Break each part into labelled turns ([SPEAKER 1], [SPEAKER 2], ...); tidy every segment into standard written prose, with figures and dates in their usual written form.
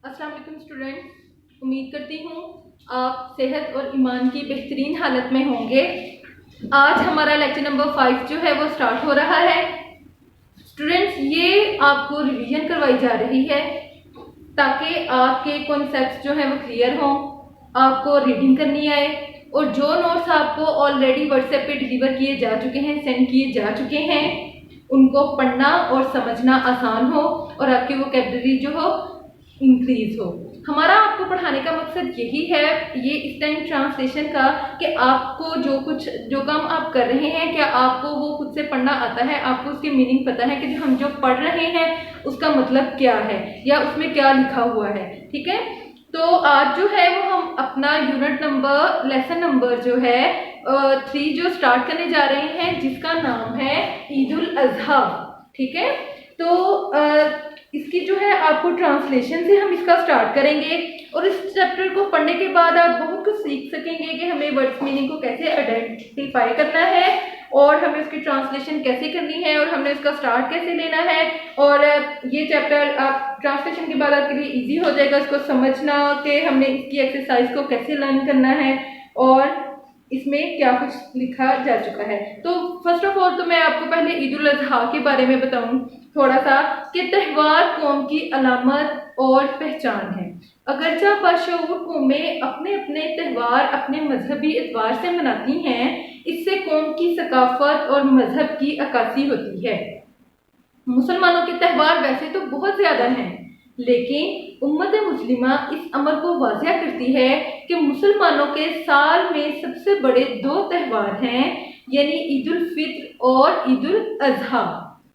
[SPEAKER 1] अस्सलाम वालेकुम स्टूडेंट, उम्मीद करती हूँ आप सेहत और ईमान की बेहतरीन हालत में होंगे। आज हमारा लेक्चर नंबर 5 जो है वो स्टार्ट हो रहा है। स्टूडेंट्स, ये आपको रिवीजन करवाई जा रही है ताकि आपके कॉन्सेप्ट्स जो हैं वो क्लियर हों, आपको रीडिंग करनी आए और जो नोट्स आपको ऑलरेडी व्हाट्सएप पे डिलीवर किए जा चुके हैं, सेंड किए जा चुके हैं, उनको पढ़ना और समझना आसान हो और आपकी वोकैबुलरी जो हो इंक्रीज हो। हमारा आपको पढ़ाने का मकसद यही है, ये इस टाइम ट्रांसलेशन का, कि आपको जो काम आप कर रहे हैं, क्या आपको वो खुद से पढ़ना आता है, आपको उसकी मीनिंग पता है कि हम जो पढ़ रहे हैं उसका मतलब क्या है या उसमें क्या लिखा हुआ है। ठीक है, तो आज जो है वो हम अपना यूनिट नंबर, लेसन नंबर जो है 3 जो स्टार्ट करने जा रहे हैं, जिसका नाम है ईद उल अजहा। ठीक है, तो इसकी जो है आपको ट्रांसलेशन से हम इसका स्टार्ट करेंगे और इस चैप्टर को पढ़ने के बाद आप बहुत कुछ सीख सकेंगे कि हमें वर्ड्स मीनिंग को कैसे आइडेंटिफाई करना है और हमें उसकी ट्रांसलेशन कैसे करनी है और हमने उसका स्टार्ट कैसे लेना है। और ये चैप्टर आप ट्रांसलेशन के बाद आपके लिए इजी हो जाएगा इसको समझना कि हमने इसकी एक्सरसाइज को कैसे लर्न करना है और इसमें क्या कुछ लिखा जा चुका है। तो फर्स्ट ऑफ ऑल तो मैं आपको पहले ईद उल अजहा के बारे में बताऊं थोड़ा सा, कि त्यौहार कौम की अलामत और पहचान है। अगरचा बाशऊर कौमें अपने अपने त्यौहार अपने मजहबी एतबार से मनाती हैं, इससे कौम की सकाफत और मजहब की अक्कासी होती है। मुसलमानों के त्यौहार वैसे तो बहुत ज्यादा हैं, लेकिन उम्मत मुस्लिमा इस अमर को वाज़िया करती है कि मुसलमानों के साल में सबसे बड़े 2 त्यौहार हैं, यानी ईद उल फित्र और ईद उल अजहा।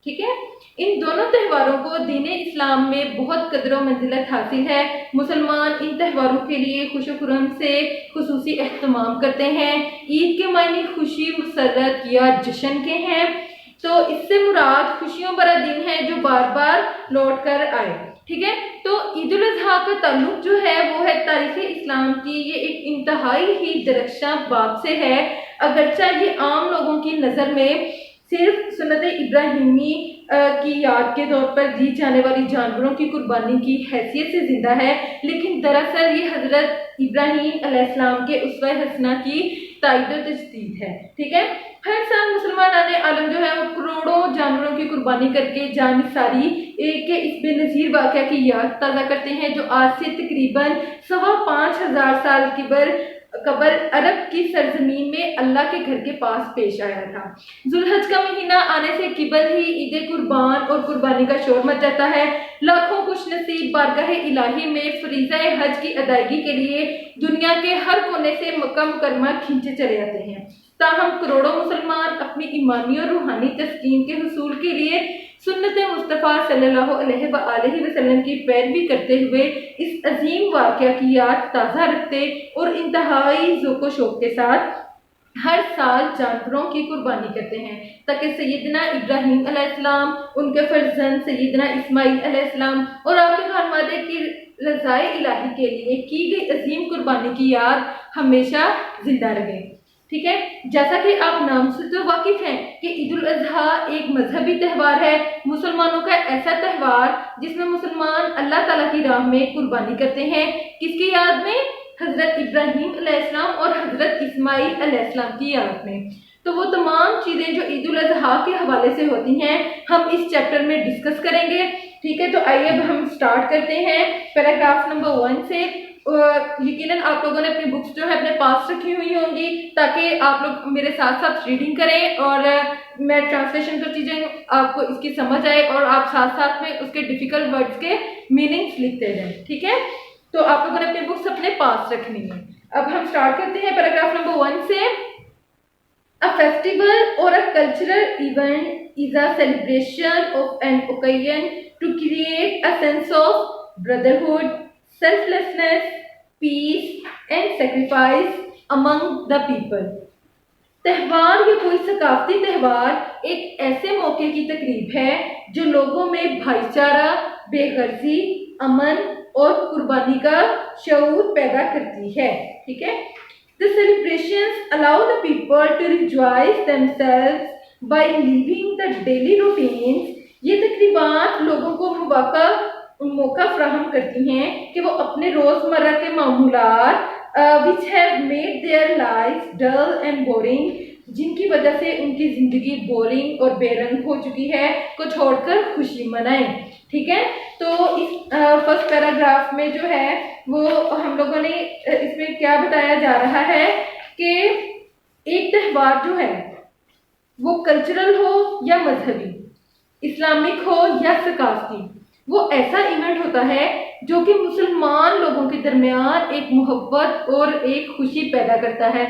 [SPEAKER 1] ठीक है, इन दोनों त्यौहारों को दीन इस्लाम में बहुत कदर व मंजिलत हासिल है। मुसलमान इन त्यौहारों के लिए खुशो-खुर्रम से खुसूसी एहतमाम करते हैं। ईद के मायने खुशी, मसरत या जश्न के हैं, तो इससे मुराद खुशियों भरा दिन है जो बार बार लौट कर आए। ठीक है, तो ईद उल अजहा का ताल्लुक जो है वो है तारीख इस्लाम की, ये एक इंतहाई ही दरख्शां बात से है। अगरचा ये आम लोगों की नज़र में सिर्फ सुन्नत इब्राहिमी की याद के तौर पर दी जाने वाली जानवरों की कुर्बानी की हैसियत से जिंदा है, लेकिन दरअसल ये हजरत इब्राहीम अलैहिस्सलाम के उसवा हसना की तायद व तजदीद है। ठीक है, हर साल मुसलमान आने आलम जो है वो करोड़ों जानवरों की कुर्बानी करके जानिसारी के इस बेनज़ीर वाक़या की याद ताज़ा करते हैं, जो आज से तकरीबन 5,500 साल कबल अरब की सरजमीन में अल्लाह के घर के पास पेश आया था। जुल्हज का महीना आने से किबल ही ईद कुर्बान और कुर्बानी का शोर मच जाता है। लाखों खुशनसीब बारगाह इलाही में फरीज़ा हज की अदायगी के लिए दुनिया के हर कोने से मक्का मुकरमा खींचे चले आते हैं। ताहम करोड़ों मुसलमान अपनी ईमानी और रूहानी तस्कीन के हुसूल के लिए सुन्नत मुस्तफ़ा सल्लल्लाहु अलैहि वसल्लम की पैरवी करते हुए इस अजीम वाक़या की याद ताज़ा रखते और इंतहाई ज़ौक़ शौक़ के साथ हर साल जानवरों की कुर्बानी करते हैं, ताकि सैयदना इब्राहीम अलैहिस्सलाम, उनके फर्जंद सैयदना इस्माईल अलैहिस्सलाम और आपके खानवादे की रज़ाए इलाही के लिए की गई अजीम कुर्बानी की याद हमेशा जिंदा रहे। ठीक है, जैसा कि आप नाम से तो वाकिफ हैं कि ईद उल अजहा एक मजहबी त्यौहार है, मुसलमानों का ऐसा त्यौहार जिसमें मुसलमान अल्लाह ताला की राह में कुर्बानी करते हैं। किसकी याद में? हजरत इब्राहीम अलैहिस्सलाम और हजरत इस्माईल अलैहिस्सलाम की याद में। तो वो तमाम चीज़ें जो ईद उल अजहा के हवाले से होती हैं हम इस चैप्टर में डिस्कस करेंगे। ठीक है, तो आइए अब हम स्टार्ट करते हैं पैराग्राफ नंबर 1 से। यकीनन आप लोगों ने अपनी बुक्स जो है अपने पास रखी हुई होंगी, ताकि आप लोग मेरे साथ साथ रीडिंग करें और मैं ट्रांसलेशन कर चीज़ें आपको इसकी समझ आए और आप साथ साथ में उसके डिफिकल्ट वर्ड्स के मीनिंग्स लिखते जाएं। ठीक है, तो आप लोगों ने अपनी बुक्स अपने पास रखनी है। अब हम स्टार्ट करते हैं पैराग्राफ नंबर 1 से। अ फेस्टिवल और a cultural event is a celebration of an occasion to create a sense of brotherhood, selflessness, peace and sacrifice among the people। त्यौहार या कोई सकाफती त्यौहार एक ऐसे मौके की तकरीब है जो लोगों में भाईचारा, बेगर्जी, अमन और कुर्बानी का शऊर पैदा करती है। ठीक है, The celebrations allow the people to rejoice themselves by living the daily routines। ये तकरीबात लोगों को मौका मौका फ्राहम करती हैं कि वो अपने रोजमर्रा के मामूलात which have made their life dull and boring, जिनकी वजह से उनकी जिंदगी बोरिंग और बेरंग हो चुकी है, को छोड़कर खुशी मनाएं। ठीक है, तो इस फर्स्ट पैराग्राफ में जो है वो हम लोगों ने इसमें क्या बताया जा रहा है कि एक त्यौहार जो है वो कल्चरल हो या मजहबी, इस्लामिक हो या सकाफती, वो ऐसा इवेंट होता है जो कि मुसलमान लोगों के दरमियान एक मोहब्बत और एक खुशी पैदा करता है,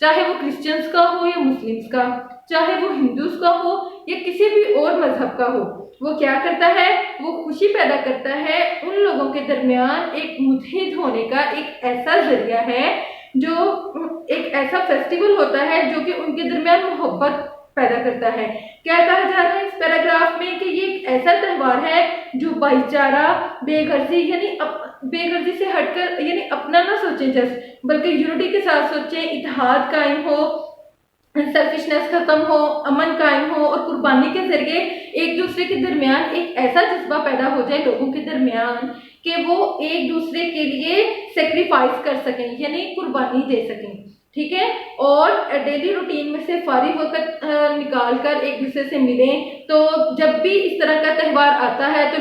[SPEAKER 1] चाहे वो क्रिश्चियंस का हो या मुस्लिम्स का, चाहे वो हिंदूज का हो या किसी भी और मजहब का हो। वो क्या करता है, वो खुशी पैदा करता है, उन लोगों के दरमियान एक मुत्हिद होने का एक ऐसा जरिया है, जो एक ऐसा फेस्टिवल होता है जो कि उनके दरमियान मोहब्बत पैदा करता है। क्या कहा जा रहा है इस पैराग्राफ में कि ये एक ऐसा त्यौहार है जो भाईचारा, बेगर्जी यानी बेगर्जी से हटकर यानी अपना ना सोचें जस्ट, बल्कि यूनिटी के साथ सोचें, इत्तेहाद कायम हो, सेल्फिशनेस खत्म हो, अमन कायम हो और कुर्बानी के जरिए एक दूसरे के दरमियान एक ऐसा जज्बा पैदा हो जाए लोगों के दरमियान कि वो एक दूसरे के लिए सेक्रीफाइस कर सकें यानी कुर्बानी दे सकें। ठीक है, और डेली रूटीन में से फारिग वक्त निकाल कर एक दूसरे से मिलें। तो जब भी इस तरह का त्यौहार आता है तो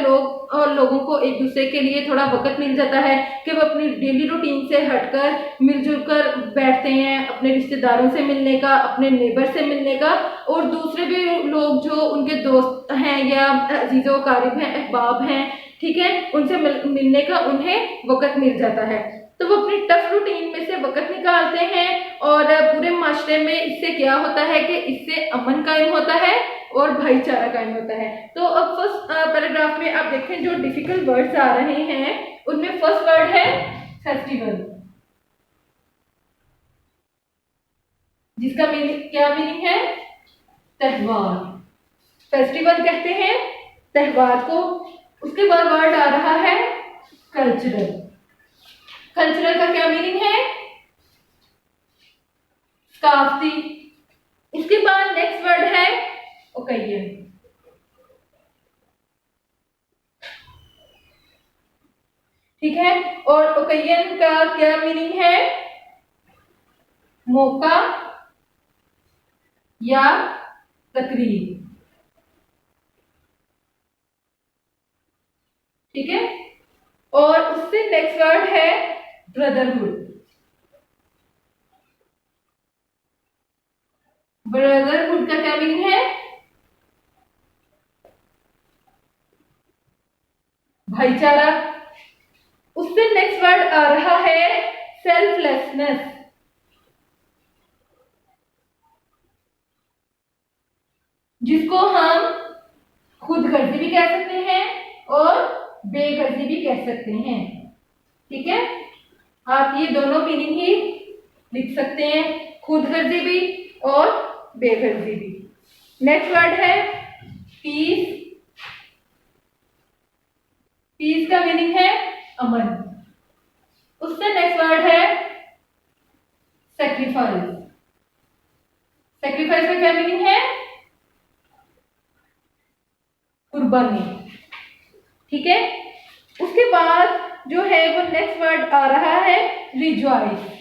[SPEAKER 1] लोगों को एक दूसरे के लिए थोड़ा वक्त मिल जाता है कि वो अपनी डेली रूटीन से हटकर मिलजुल कर बैठते हैं, अपने रिश्तेदारों से मिलने का, अपने नेबर से मिलने का, और दूसरे भी लोग जो उनके दोस्त हैं या अजीज़ो कारिब हैं, अहबाब हैं, ठीक है, उनसे मिलने का उन्हें वक्त मिल जाता है। तो वो अपनी टफ रूटीन में से वक्त निकालते हैं और पूरे माशरे में इससे क्या होता है कि इससे अमन कायम होता है और भाईचारा कायम होता है। तो अब फर्स्ट पैराग्राफ में आप देखें जो डिफिकल्ट वर्ड्स आ रहे हैं उनमें फर्स्ट वर्ड है फेस्टिवल, जिसका क्या मीनिंग है, त्यौहार। फेस्टिवल कहते हैं त्यौहार को। उसके बाद वर्ड आ रहा है कल्चरल। कल्चरल का क्या मीनिंग है, सकाफती। इसके बाद नेक्स्ट वर्ड है ओकेजन। ठीक है, और ओकेजन का क्या मीनिंग है, मौका या तकरीब। ठीक है, और उससे नेक्स्ट वर्ड है ब्रदरहुड। ब्रदरहुड का क्या मीनिंग है, भाईचारा। उससे नेक्स्ट वर्ड आ रहा है सेल्फलेसनेस। जिसको हम खुदगर्जी भी कह सकते हैं और बेगर्जी भी कह सकते हैं। ठीक है, आप ये दोनों मीनिंग ही लिख सकते हैं, खुदगर्जी भी और बेगर्जी भी। नेक्स्ट वर्ड है पीस। पीस का मीनिंग है अमन। उससे नेक्स्ट वर्ड है सेक्रीफाइस। सेक्रीफाइस का क्या मीनिंग है, कुर्बानी। ठीक है, उसके बाद जो है वो नेक्स्ट वर्ड आ रहा है रिजॉइस।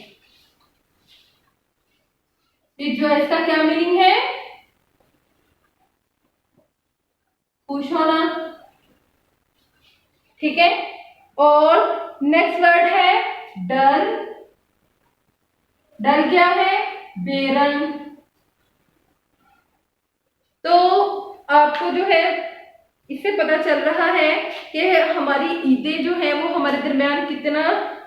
[SPEAKER 1] रिजॉइस का क्या मीनिंग है, खुश होना। ठीक है, और नेक्स्ट वर्ड है डल। डल क्या है, बेरंग। तो आपको जो है इससे पता चल रहा है कि हमारी ईदें जो हैं वो हमारे दरमियान कितना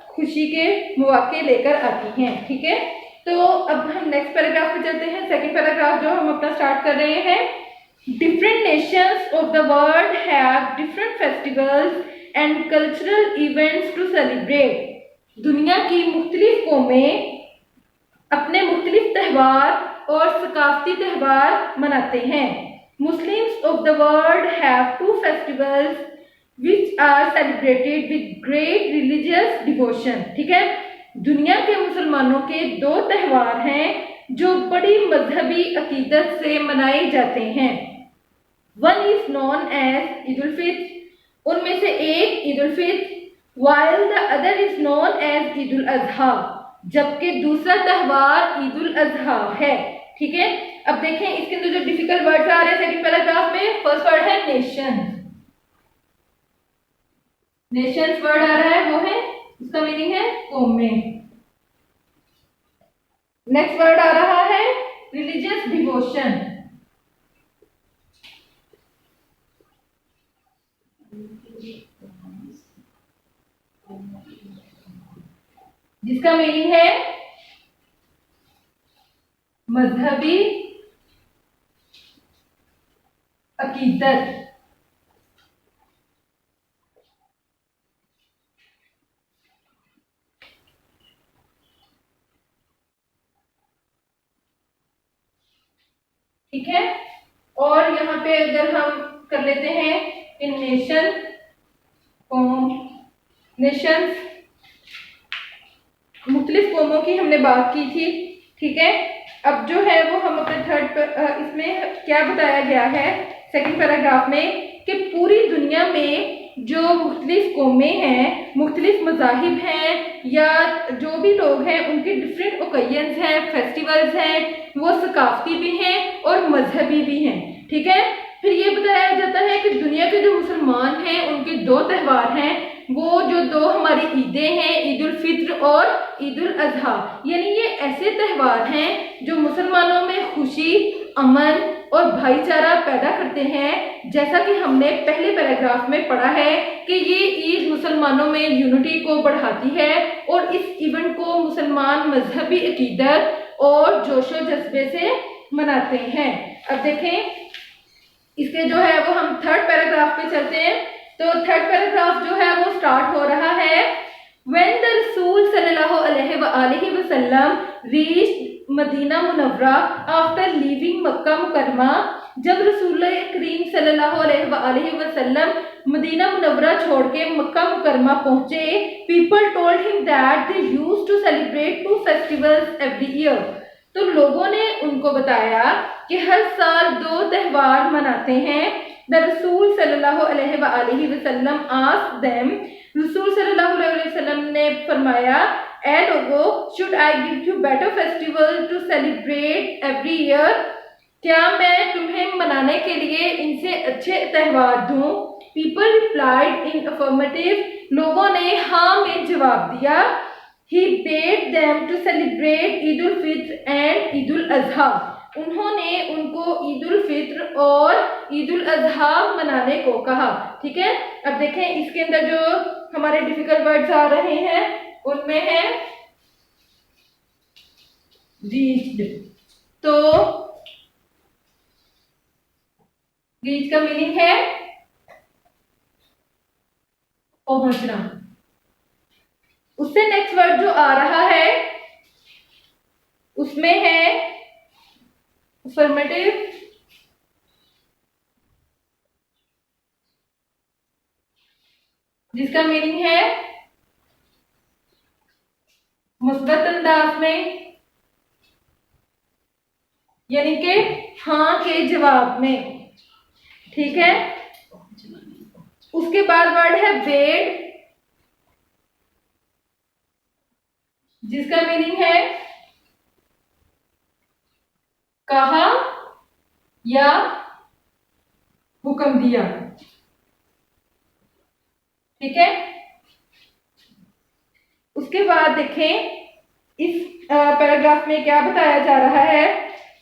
[SPEAKER 1] खुशी के मौके लेकर आती हैं। ठीक है, तो अब हम नेक्स्ट पैराग्राफ पे चलते हैं। सेकंड पैराग्राफ जो हम अपना स्टार्ट कर रहे हैं, different nations of the world have different festivals and cultural events to celebrate. दुनिया की मुख्तलिफ कौमें अपने मुख्तलिफ त्यौहार और सकाफती त्यौहार मनाते हैं। Muslims of the world have two festivals which are celebrated with great religious devotion। ठीक है, दुनिया के मुसलमानों के दो त्यौहार हैं जो बड़ी मजहबी अकीदत से मनाए जाते हैं। One is known as Eid ul Fitr उनमें से एक Eid ul Fitr, while the other is known as Eid ul Azha, जबकि दूसरा त्योहार ईद उल अजहा है। ठीक है, अब देखें इसके अंदर जो डिफिकल्ट वर्ड्स आ रहे हैं सेकंड पैराग्राफ में। फर्स्ट वर्ड है नेशन, नेशंस वर्ड आ रहा है, वो है, उसका मीनिंग है कौमें। नेक्स्ट वर्ड आ रहा है रिलीजियस डिवोशन, जिसका मीनिंग है मजहबी अकीदत। ठीक है, और यहाँ पे अगर हम कर लेते हैं इन नेशन, नेशंस, मुख्तलिफ कौमों की हमने बात की थी। ठीक है, अब जो है वो हम अपने थर्ड इसमें क्या बताया गया है सेकंड पैराग्राफ में कि पूरी दुनिया में जो मुख्तलिफ कौमें हैं, मुख्तलिफ मज़ाहिब हैं, या जो भी लोग हैं उनके डिफरेंट ओकेजन्स हैं, फेस्टिवल्स हैं, वो सकाफती भी हैं और मजहबी भी हैं। ठीक है, फिर ये बताया जाता है कि दुनिया के जो मुसलमान हैं उनके दो त्यौहार हैं, वो जो दो हमारी ईदें हैं, ईद उल फित्र और ईद उल अजहा, यानी ये ऐसे त्यौहार हैं जो मुसलमानों में खुशी, अमन और भाईचारा पैदा करते हैं। जैसा कि हमने पहले पैराग्राफ में पढ़ा है कि ये ईद मुसलमानों में यूनिटी को बढ़ाती है और इस इवेंट को मुसलमान मजहबी अकीदत और जोशो जज्बे से मनाते हैं। अब देखें इसके जो है वो हम थर्ड पैराग्राफ पे चलते हैं। तो थर्ड पैराग्राफ जो है वो स्टार्ट हो रहा है When the Rasul sallallahu alaihi wasallam reached Medina Munawwara after leaving Mecca Mukarrama, जब रसूल करीम सल्लल्लाहु अलैहि वसल्लम मदीना मुनव्वरा छोड़ के मक्का मुकरमा पहुंचे, people told him that they used to celebrate 2 festivals every year. तो लोगों ने उनको बताया कि हर साल 2 त्यौहार मनाते हैं। द रसूल सल्लल्लाहु अलैहि वसल्लम आस्क्ड देम, रसूल सल्लल्लाहु अलैहि वसल्लम ने फरमाया, ए लोगो, should I give you better festival to celebrate every year, क्या मैं तुम्हें मनाने के लिए इनसे अच्छे त्यौहार दूं? पीपल रिप्लाइड इन अफर्मेटिव, लोगों ने हाँ में जवाब दिया। He bade them to celebrate Eid ul Fitr and Eid ul Adha, उन्होंने उनको ईद उल फित्र और ईद उल अजहा मनाने को कहा। ठीक है, अब देखें इसके अंदर जो हमारे डिफिकल्ट वर्ड्स आ रहे हैं उनमें है रीच्ड, तो रीच का मीनिंग है पहुंचना। उससे नेक्स्ट वर्ड जो आ रहा है उसमें है अफर्मेटिव, जिसका मीनिंग है मुस्बत अंदाज में, यानी कि हाँ के जवाब में। ठीक है, उसके बाद वर्ड है बेड, जिसका मीनिंग है कहा या हुक्म दिया। ठीक है, उसके बाद देखें इस पैराग्राफ में क्या बताया जा रहा है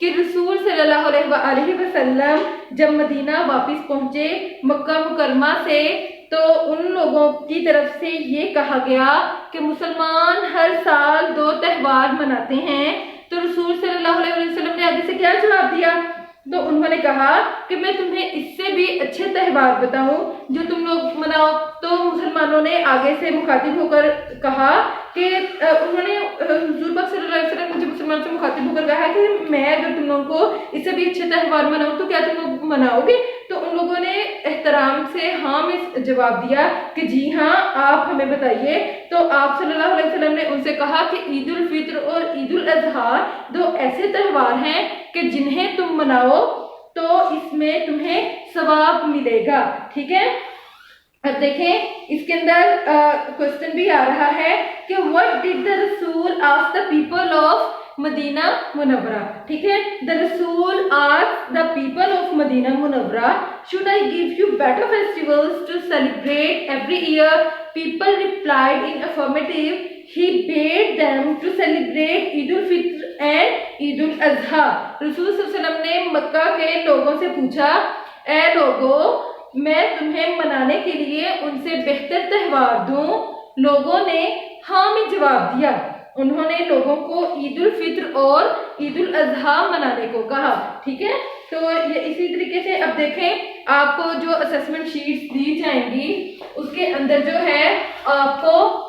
[SPEAKER 1] कि रसूल सल्लल्लाहु अलैहि वसल्लम जब मदीना वापस पहुंचे मक्का मुकरमा से, तो उन लोगों की तरफ से ये कहा गया कि मुसलमान हर साल 2 त्यौहार मनाते हैं। तो रसूल सल्लल्लाहु अलैहि वसल्लम ने आगे से क्या जवाब दिया? तो उन्होंने कहा कि मैं तुम्हें इससे भी अच्छे त्यौहार बताऊं जो तुम लोग मनाओ। तो मुसलमानों ने आगे से मुखातिब होकर कहा कि उन्होंने हुजूर पाक सल्लल्लाहु अलैहि वसल्लम ने मुसलमान से मुखातिब होकर कहा कि मैं अगर तुम लोगों को इससे भी अच्छे त्यौहार मनाऊं तो क्या तुम लोग मनाओगे? तो उन लोगों ने एहतराम से हाँ में जवाब दिया कि जी हाँ, आप हमें बताइए। तो आप सल्लल्लाहु अलैहि वसल्लम ने उनसे कहा कि ईद उल फित्र और ईद उल अजहा 2 ऐसे त्यौहार हैं कि जिन्हें तुम मनाओ तो इसमें तुम्हें सवाब मिलेगा। ठीक है, अब देखें इसके अंदर क्वेश्चन भी आ रहा है कि व्हाट डिड द रसूल ask the people of Medina Munawwara. ठीक है, द रसूल ask the people of Medina Munawwara, should I give you better festivals to celebrate every year? People replied in affirmative. He bade them to celebrate Eid ul Fitr and Eid ul Adha. रसूल सल्लल्लाहु अलैहि वसल्लम ने मक्का के लोगों से पूछा, ए लोगों, मैं तुम्हें मनाने के लिए उनसे बेहतर त्यौहार दूं? लोगों ने हाँ में जवाब दिया। उन्होंने लोगों को ईद उल फित्र और ईद उल अजहा मनाने को कहा। ठीक है, तो ये इसी तरीके से अब देखें आपको जो असेसमेंट शीट्स दी जाएंगी उसके अंदर जो है आपको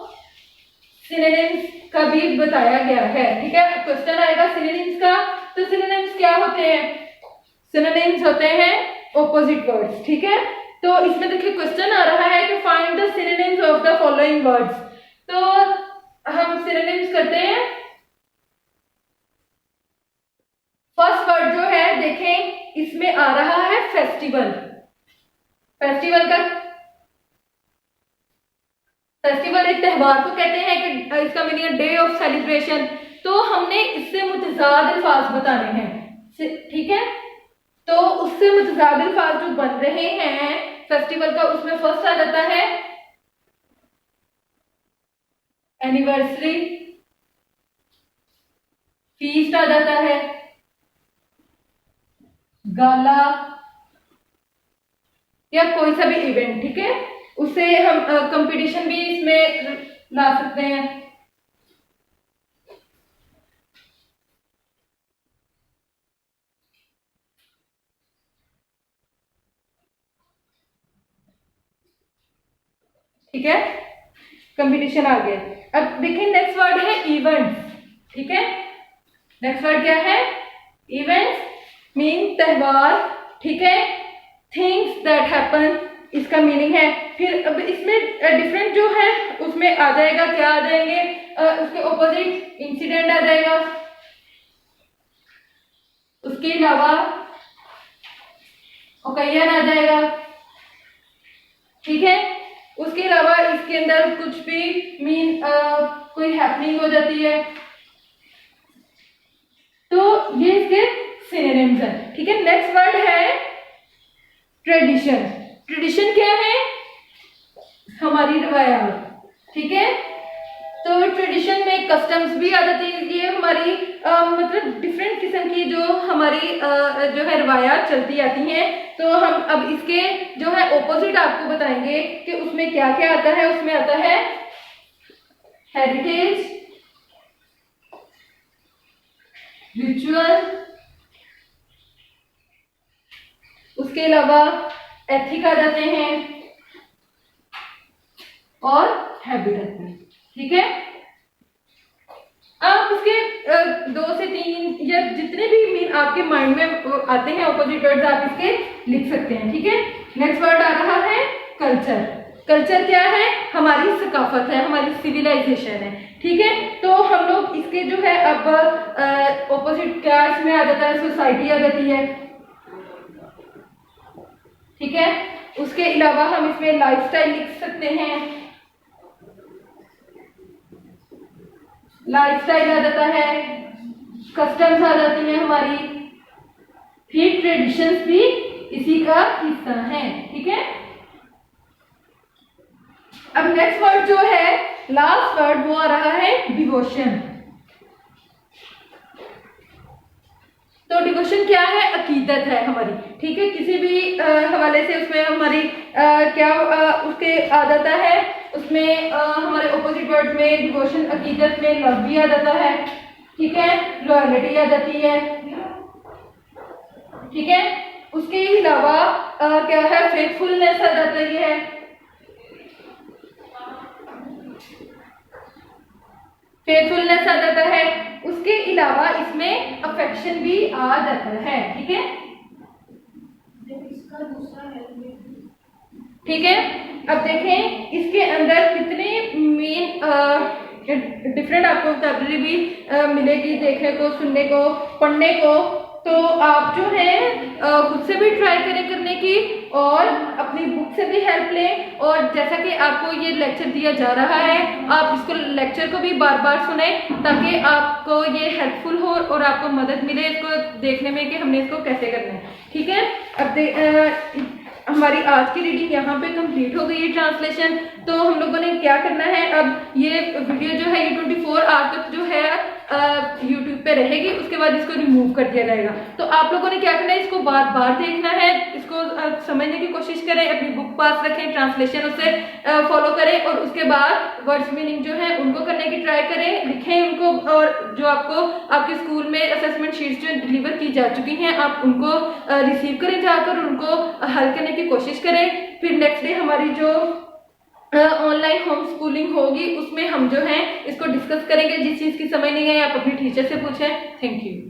[SPEAKER 1] सिनोनिम्स का भी बताया गया है। ठीक है, क्वेश्चन आएगा सिनोनिम्स का, तो सिनोनिम्स क्या होते हैं? सिनोनिम्स होते हैं ऑपोजिट वर्ड्स। ठीक है, तो इसमें देखिए क्वेश्चन आ रहा है कि find the synonyms of the following words. तो हम सिनोनिम्स करते हैं। फर्स्ट वर्ड जो है देखें इसमें आ रहा है फेस्टिवल। फेस्टिवल एक त्यौहार को कहते हैं कि इसका मीनिंग है डे ऑफ सेलिब्रेशन। तो हमने इससे मुतजाद अल्फाज बताने हैं। ठीक है, तो उससे मुतजाद अल्फाज जो बन रहे हैं फेस्टिवल का, उसमें फर्स्ट आ जाता है एनिवर्सरी, फीस्ट आ जाता है, गाला या कोई सा भी इवेंट। ठीक है, उससे हम कंपटीशन भी इसमें ला सकते हैं। ठीक है, कंपटीशन आ गया। अब देखिए नेक्स्ट वर्ड है इवेंट्स। ठीक है, नेक्स्ट वर्ड क्या है? इवेंट्स मीन त्यौहार। ठीक है, थिंग्स दैट हैपन इसका मीनिंग है। फिर अब इसमें डिफरेंट जो है उसमें आ जाएगा, क्या आ जाएंगे उसके ऑपोजिट? इंसिडेंट आ जाएगा, उसके अलावा ओकेजन आ जाएगा। ठीक है, उसके अलावा इसके अंदर कुछ भी मीन कोई हैपनिंग हो जाती है, तो ये इसके सिनोनिम्स हैं। ठीक है, नेक्स्ट वर्ड है ट्रेडिशन। ट्रेडिशन क्या है? हमारी रवायत। ठीक है, तो ट्रेडिशन में कस्टम्स भी आ जाती है। ये हमारी मतलब डिफरेंट किस्म की जो हमारी जो है रवायात चलती आती हैं। तो हम अब इसके जो है ऑपोजिट आपको बताएंगे कि उसमें क्या क्या आता है। उसमें आता है हेरिटेज, रिचुअल, उसके अलावा एथिक आ जाते हैं और हैबिट आते हैं। ठीक है, आप उसके 2 से 3 या जितने भी मीन आपके माइंड में आते हैं ऑपोजिट वर्ड्स आप इसके लिख सकते हैं। ठीक है, नेक्स्ट वर्ड आ रहा है कल्चर। कल्चर क्या है? हमारी सकाफत है, हमारी सिविलाइजेशन है। ठीक है, तो हम लोग इसके जो है अब ऑपोजिट क्या इसमें आ जाता है? सोसाइटी आ जाती है। ठीक है, उसके अलावा हम इसमें लाइफस्टाइल लिख सकते हैं, लाइफस्टाइल आ जाता है, कस्टम्स आ जाती हैं हमारी, फिर ट्रेडिशंस भी इसी का हिस्सा है। ठीक है, अब नेक्स्ट वर्ड जो है लास्ट वर्ड वो आ रहा है डिवोशन। तो डिवोशन क्या है? अकीदत है हमारी। ठीक है, किसी भी हवाले से उसमें हमारी क्या उसके आ जाता है, उसमें हमारे ऑपोजिट वर्ड में डिवोशन अकीदत में लव भी आ जाता है। ठीक है, लॉयल्टी आ जाती है। ठीक है, उसके अलावा क्या है? फेथफुलनेस आ जाती है। फेथफुलनेस आ जाता है। उसके अलावा इसमें अफेक्शन भी आ जाता है। ठीक है, इसका दूसरा है। ठीक है, अब देखें इसके अंदर कितने मेन डिफरेंट आपको वोकैबुलरी भी मिलेगी देखने को, सुनने को, पढ़ने को। तो आप जो है खुद से भी ट्राई करें करने की, और अपनी बुक से भी हेल्प लें। और जैसा कि आपको ये लेक्चर दिया जा रहा है, आप इसको लेक्चर को भी बार बार सुने ताकि आपको ये हेल्पफुल हो और आपको मदद मिले इसको देखने में कि हमने इसको कैसे करना है। ठीक है, अब हमारी आज की रीडिंग यहाँ पे कंप्लीट हो गई है ट्रांसलेशन। तो हम लोगों ने क्या करना है, अब ये वीडियो जो है ये 24 आवर तक जो है यूट्यूब पे रहेगी, उसके बाद इसको रिमूव कर दिया जाएगा। तो आप लोगों ने क्या करना है, इसको बार बार देखना है, इसको समझने की कोशिश करें, अपनी बुक पास रखें, ट्रांसलेशन उससे फॉलो करें और उसके बाद वर्ड्स मीनिंग जो है उनको करने की ट्राई करें, लिखें उनको। और जो आपको आपके स्कूल में असेसमेंट शीट्स जो डिलीवर की जा चुकी हैं आप उनको रिसीव करें जाकर, उनको हल करने की कोशिश करें। फिर नेक्स्ट डे हमारी जो ऑनलाइन होम स्कूलिंग होगी उसमें हम जो है इसको डिस्कस करेंगे। जिस चीज़ की समझ नहीं है आप अपनी टीचर से पूछें। Thank you.